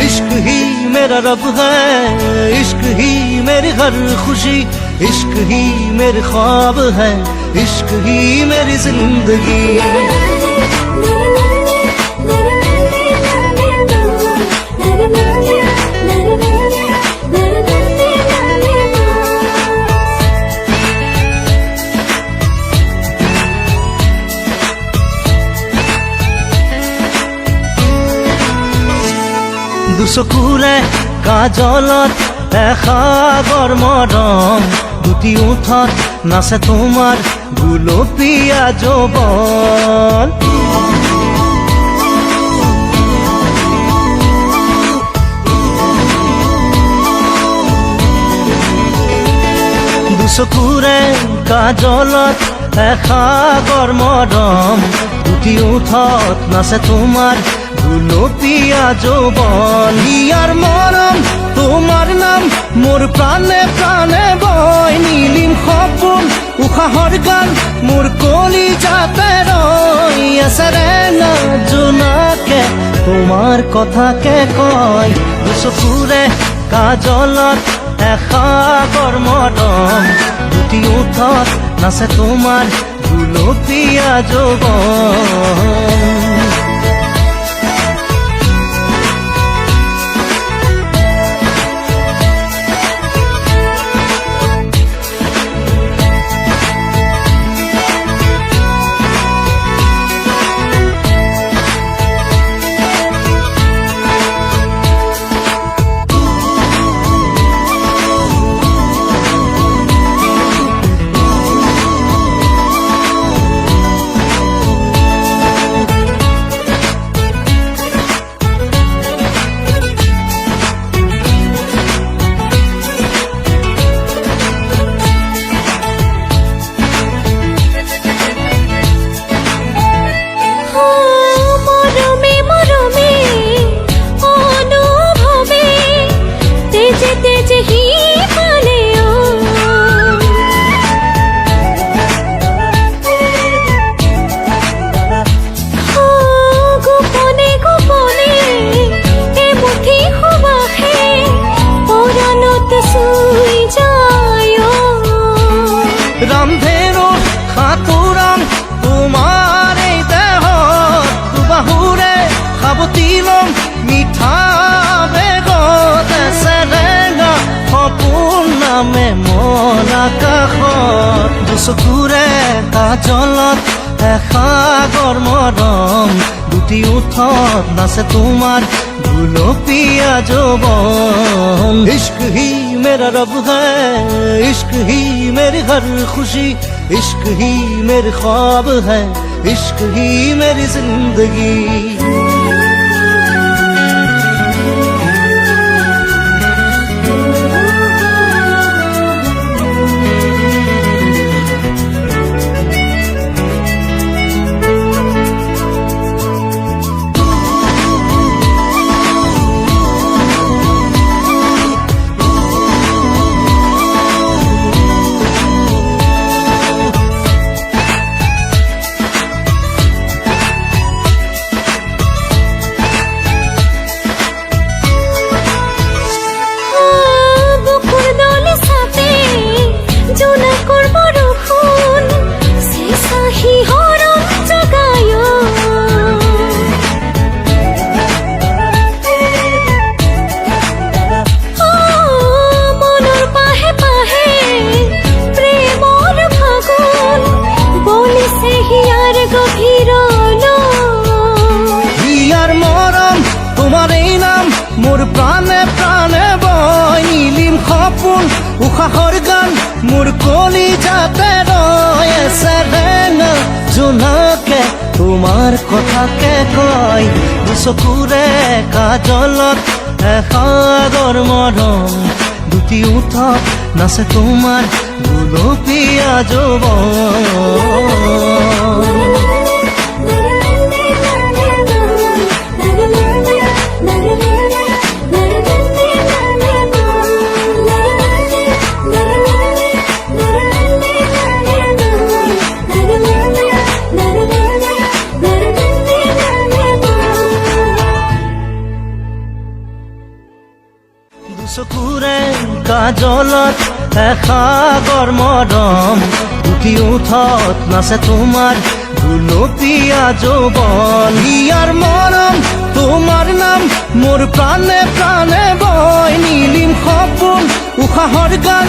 इश्क ही मेरा रब है, इश्क ही मेरी हर खुशी, इश्क ही मेरे ख्वाब है, इश्क ही मेरी जिंदगी। দুচকুৰে কাজলত দেখা গৰমৰম, দুটি ওঠত নাচে তোমাৰ গুলপীয়া যৌৱন। দুচকুৰে কাজলত দেখা গৰমৰম, দুটি ওঠত নাচে তোমাৰ গুলপীয়া যৌৱন। ইয়াৰ মৰম তোমাৰ নাম মোৰ প্ৰাণে প্ৰাণে বয়, নীলিম সপোন উশাহৰ গান মোৰ কলিজাতে ৰৈ আছে ৰেঙা জোনাকে তোমাৰ কথাকে কয়। দুচকুৰে কাজলত এসাগৰ মৰম, দুটি ওঠত নাচে তোমাৰ গুলপীয়া যৌৱন। ৰামধেনু সাঁতোৰাম তোমাৰ এই দেহত, দুবাহুৰে সাৱটি ল'ম মিঠা বেগত, চেৰেঙা সপোন নামে মন আকাশত। দুচকুৰে কাজলত এসাগৰ মৰম, দুটি ওঠত নাচে তোমাৰ গুলপীয়া যৌৱন। इश्क ही मेरा रब है, इश्क ही मेरी हर खुशी, इश्क ही मेरे ख्वाब है, इश्क ही मेरी जिंदगी। মোর প্রাণে প্রাণে বয়, নীলিম সপোন উশাহৰ গান মোৰ কলিজাতে ৰৈ আছে ৰেঙা জোনাকে তোমাৰ কথাকে কয়। দুচকুৰে কাজলত এসাগৰ মৰম, দুটি ওঠত নাচে তোমাৰ গুলপীয়া যৌৱন। জলত এসাগৰ মৰম উঠি উঠত নাচে তোমাৰ গুলপীয়া যৌৱন ইয়াৰ মৰম তোমাৰ নাম মোৰ প্ৰাণে প্ৰাণে বয় নীলিম সপোন উশাহৰ গান